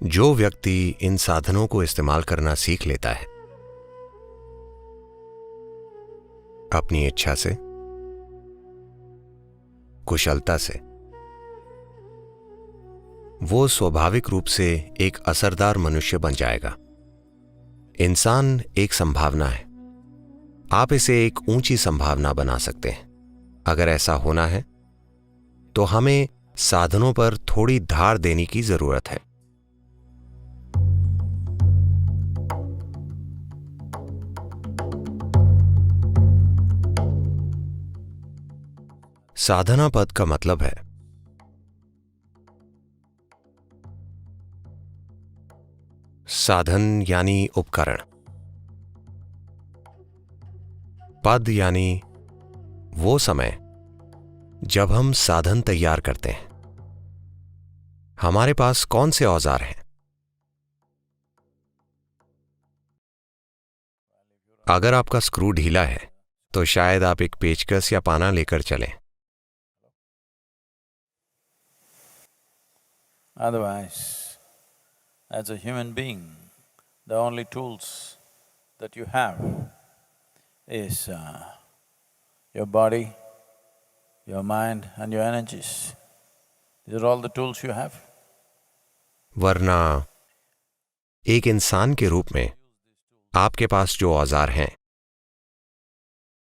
जो व्यक्ति इन साधनों को इस्तेमाल करना सीख लेता है अपनी इच्छा से, कुशलता से, वो स्वाभाविक रूप से एक असरदार मनुष्य बन जाएगा। इंसान एक संभावना है। आप इसे एक ऊंची संभावना बना सकते हैं। अगर ऐसा होना है तो हमें साधनों पर थोड़ी धार देने की जरूरत है। साधना पद का मतलब है साधन यानी उपकरण, पद यानी वो समय जब हम साधन तैयार करते हैं। हमारे पास कौन से औजार हैं? अगर आपका स्क्रू ढीला है तो शायद आप एक पेचकस या पाना लेकर चलें। Otherwise, as a human being, the only tools that you have is your body, your mind and your energies. These are all the tools you have. वरना एक इंसान के रूप में आपके पास जो औजार हैं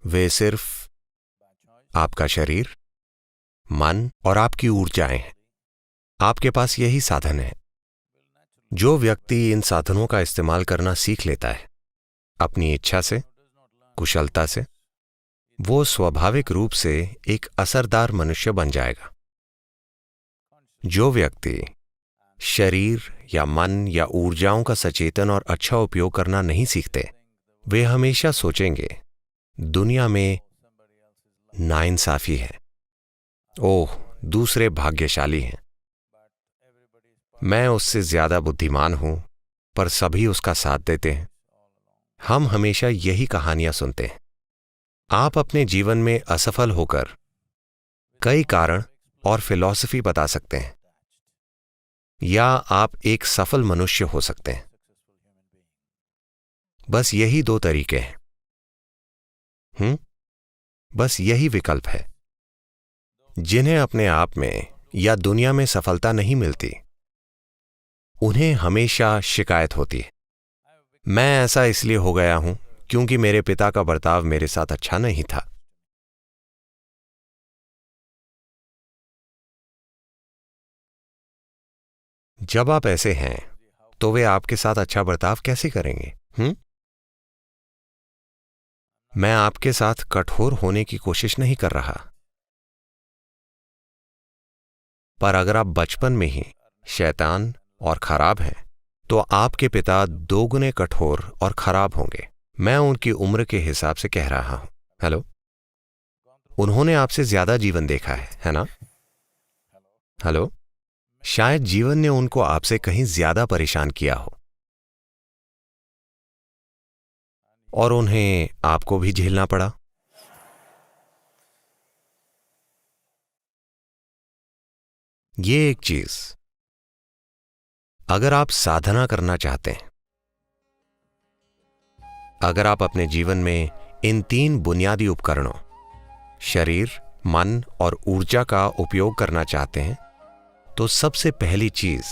वे सिर्फ आपका शरीर, मन और आपकी ऊर्जाएं हैं। आपके पास यही साधन है। जो व्यक्ति इन साधनों का इस्तेमाल करना सीख लेता है अपनी इच्छा से, कुशलता से, वो स्वाभाविक रूप से एक असरदार मनुष्य बन जाएगा। जो व्यक्ति शरीर या मन या ऊर्जाओं का सचेतन और अच्छा उपयोग करना नहीं सीखते, वे हमेशा सोचेंगे दुनिया में नाइंसाफी है। ओह, दूसरे भाग्यशाली हैं। मैं उससे ज्यादा बुद्धिमान हूं, पर सभी उसका साथ देते हैं। हम हमेशा यही कहानियां सुनते हैं। आप अपने जीवन में असफल होकर कई कारण और फिलॉसफी बता सकते हैं, या आप एक सफल मनुष्य हो सकते हैं। बस यही दो तरीके हैं। बस यही विकल्प है। जिन्हें अपने आप में या दुनिया में सफलता नहीं मिलती, उन्हें हमेशा शिकायत होती है, मैं ऐसा इसलिए हो गया हूं क्योंकि मेरे पिता का बर्ताव मेरे साथ अच्छा नहीं था। जब आप ऐसे हैं तो वे आपके साथ अच्छा बर्ताव कैसे करेंगे? मैं आपके साथ कठोर होने की कोशिश नहीं कर रहा, पर अगर आप बचपन में ही शैतान और खराब हैं तो आपके पिता दोगुने कठोर और खराब होंगे। मैं उनकी उम्र के हिसाब से कह रहा हूं। हेलो, उन्होंने आपसे ज्यादा जीवन देखा है ना? हेलो, शायद जीवन ने उनको आपसे कहीं ज्यादा परेशान किया हो और उन्हें आपको भी झेलना पड़ा। ये एक चीज, अगर आप साधना करना चाहते हैं, अगर आप अपने जीवन में इन तीन बुनियादी उपकरणों शरीर, मन और ऊर्जा का उपयोग करना चाहते हैं, तो सबसे पहली चीज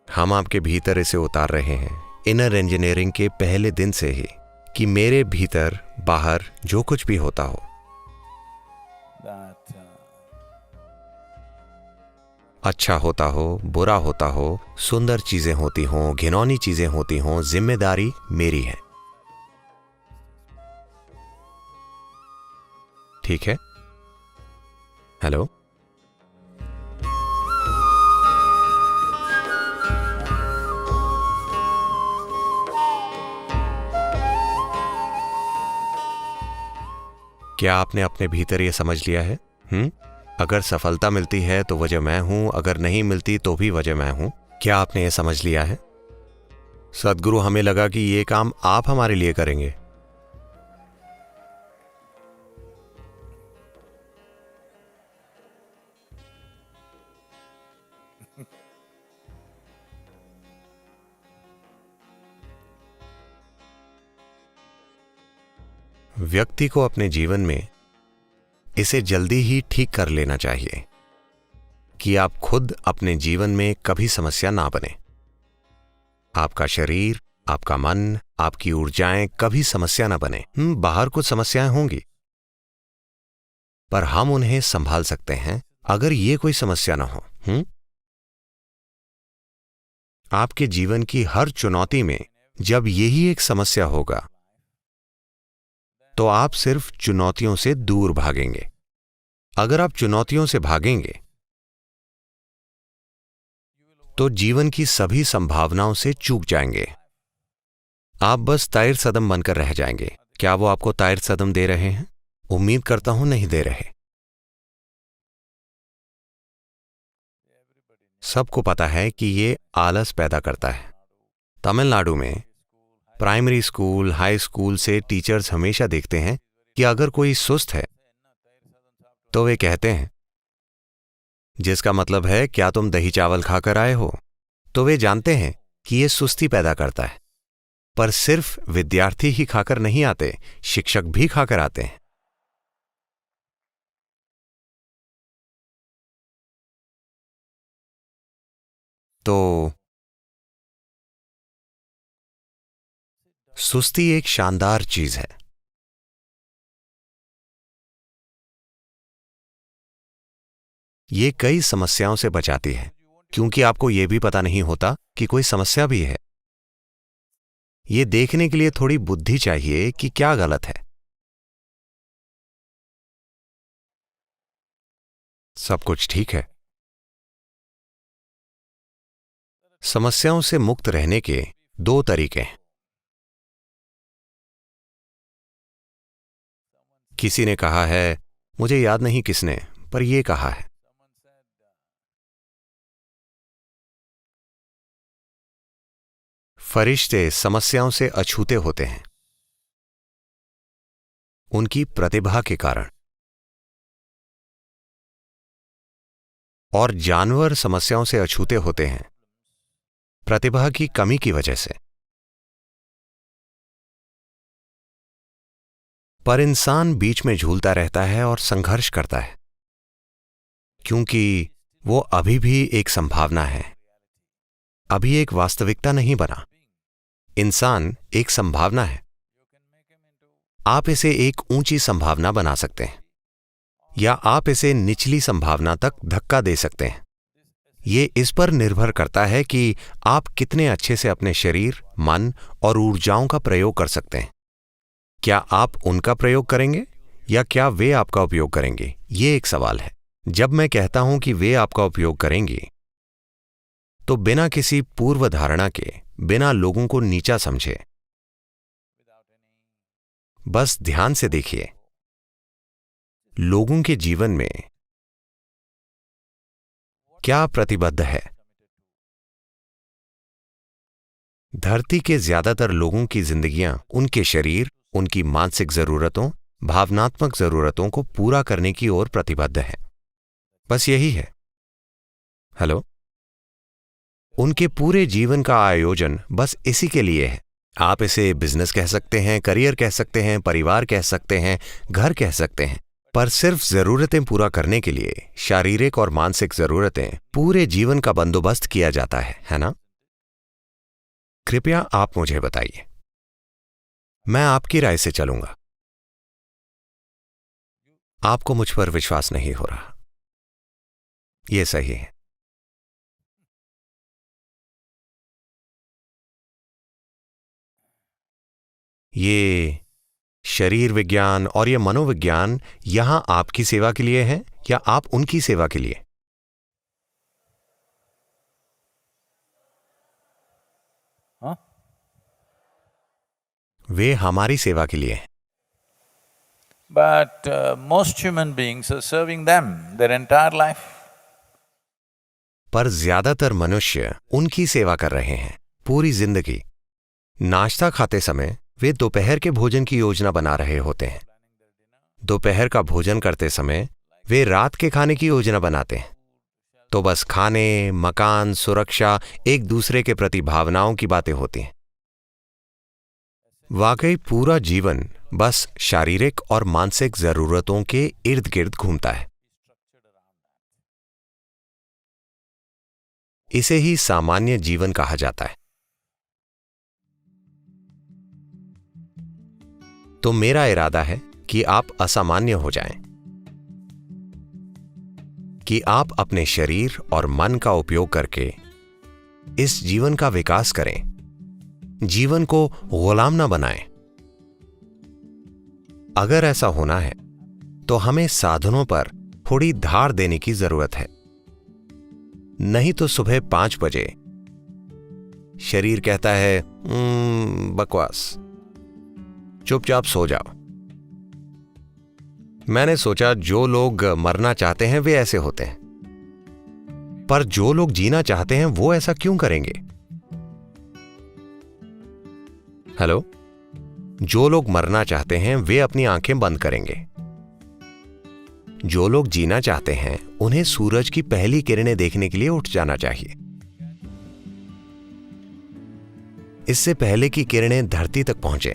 हम आपके भीतर इसे उतार रहे हैं इनर इंजीनियरिंग के पहले दिन से ही, कि मेरे भीतर बाहर जो कुछ भी होता हो, अच्छा होता हो, बुरा होता हो, सुंदर चीजें होती हों, घिनौनी चीजें होती हों, जिम्मेदारी मेरी है। ठीक है? हेलो, क्या आपने अपने भीतर यह समझ लिया है? अगर सफलता मिलती है तो वजह मैं हूं, अगर नहीं मिलती तो भी वजह मैं हूं। क्या आपने यह समझ लिया है? सद्गुरु, हमें लगा कि यह काम आप हमारे लिए करेंगे। व्यक्ति को अपने जीवन में इसे जल्दी ही ठीक कर लेना चाहिए कि आप खुद अपने जीवन में कभी समस्या ना बने। आपका शरीर, आपका मन, आपकी ऊर्जाएं कभी समस्या ना बने। बाहर कुछ समस्याएं होंगी, पर हम उन्हें संभाल सकते हैं अगर ये कोई समस्या ना हो। आपके जीवन की हर चुनौती में जब यही एक समस्या होगा तो आप सिर्फ चुनौतियों से दूर भागेंगे। अगर आप चुनौतियों से भागेंगे तो जीवन की सभी संभावनाओं से चूक जाएंगे। आप बस ताइर सदम बनकर रह जाएंगे। क्या वो आपको ताइर सदम दे रहे हैं? उम्मीद करता हूं नहीं दे रहे। सबको पता है कि ये आलस पैदा करता है। तमिलनाडु में प्राइमरी स्कूल, हाई स्कूल से टीचर्स हमेशा देखते हैं कि अगर कोई सुस्त है तो वे कहते हैं, जिसका मतलब है क्या तुम दही चावल खाकर आए हो? तो वे जानते हैं कि यह सुस्ती पैदा करता है। पर सिर्फ विद्यार्थी ही खाकर नहीं आते, शिक्षक भी खाकर आते हैं। तो सुस्ती एक शानदार चीज है। ये कई समस्याओं से बचाती है, क्योंकि आपको यह भी पता नहीं होता कि कोई समस्या भी है। ये देखने के लिए थोड़ी बुद्धि चाहिए कि क्या गलत है। सब कुछ ठीक है। समस्याओं से मुक्त रहने के दो तरीके हैं। किसी ने कहा है, मुझे याद नहीं किसने, पर यह कहा है, फरिश्ते समस्याओं से अछूते होते हैं उनकी प्रतिभा के कारण, और जानवर समस्याओं से अछूते होते हैं प्रतिभा की कमी की वजह से। पर इंसान बीच में झूलता रहता है और संघर्ष करता है, क्योंकि वो अभी भी एक संभावना है, अभी एक वास्तविकता नहीं बना। इंसान एक संभावना है। आप इसे एक ऊंची संभावना बना सकते हैं या आप इसे निचली संभावना तक धक्का दे सकते हैं। ये इस पर निर्भर करता है कि आप कितने अच्छे से अपने शरीर, मन और ऊर्जाओं का प्रयोग कर सकते हैं। क्या आप उनका प्रयोग करेंगे या क्या वे आपका उपयोग करेंगे? ये एक सवाल है। जब मैं कहता हूं कि वे आपका उपयोग करेंगे, तो बिना किसी पूर्व धारणा के, बिना लोगों को नीचा समझे, बस ध्यान से देखिए, लोगों के जीवन में क्या प्रतिबद्ध है। धरती के ज्यादातर लोगों की जिंदगियां उनके शरीर, उनकी मानसिक जरूरतों, भावनात्मक जरूरतों को पूरा करने की ओर प्रतिबद्ध है। बस यही है। हेलो, उनके पूरे जीवन का आयोजन बस इसी के लिए है। आप इसे बिजनेस कह सकते हैं, करियर कह सकते हैं, परिवार कह सकते हैं, घर कह सकते हैं, पर सिर्फ जरूरतें पूरा करने के लिए, शारीरिक और मानसिक जरूरतें, पूरे जीवन का बंदोबस्त किया जाता है ना? कृपया आप मुझे बताइए, मैं आपकी राय से चलूंगा। आपको मुझ पर विश्वास नहीं हो रहा। यह सही है। ये शरीर विज्ञान और ये मनोविज्ञान यहां आपकी सेवा के लिए है या आप उनकी सेवा के लिए? हाँ? वे हमारी सेवा के लिए हैं। But most human beings are serving them their entire life. पर ज्यादातर मनुष्य उनकी सेवा कर रहे हैं पूरी जिंदगी। नाश्ता खाते समय वे दोपहर के भोजन की योजना बना रहे होते हैं। दोपहर का भोजन करते समय वे रात के खाने की योजना बनाते हैं। तो बस खाने, मकान, सुरक्षा, एक दूसरे के प्रति भावनाओं की बातें होती हैं। वाकई पूरा जीवन बस शारीरिक और मानसिक जरूरतों के इर्द गिर्द घूमता है। इसे ही सामान्य जीवन कहा जाता है। तो मेरा इरादा है कि आप असामान्य हो जाएं, कि आप अपने शरीर और मन का उपयोग करके इस जीवन का विकास करें, जीवन को गुलाम ना बनाएं। अगर ऐसा होना है तो हमें साधनों पर थोड़ी धार देने की जरूरत है। नहीं तो सुबह 5 बजे शरीर कहता है बकवास, चुपचाप सो जाओ। मैंने सोचा जो लोग मरना चाहते हैं वे ऐसे होते हैं, पर जो लोग जीना चाहते हैं वो ऐसा क्यों करेंगे? हेलो, जो लोग मरना चाहते हैं वे अपनी आंखें बंद करेंगे। जो लोग जीना चाहते हैं उन्हें सूरज की पहली किरणें देखने के लिए उठ जाना चाहिए, इससे पहले कि किरणें धरती तक पहुंचे।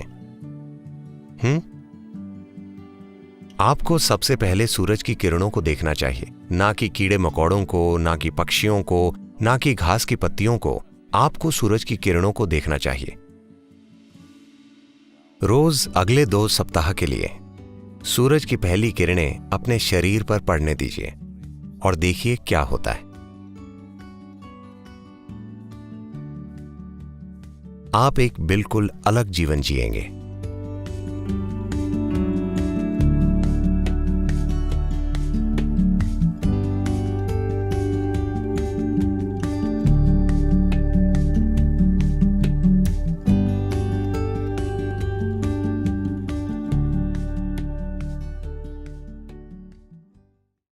आपको सबसे पहले सूरज की किरणों को देखना चाहिए, ना कि कीड़े मकोड़ों को, ना कि पक्षियों को, ना कि घास की पत्तियों को। आपको सूरज की किरणों को देखना चाहिए। रोज अगले 2 सप्ताह के लिए सूरज की पहली किरणें अपने शरीर पर पड़ने दीजिए और देखिए क्या होता है। आप एक बिल्कुल अलग जीवन जिएंगे।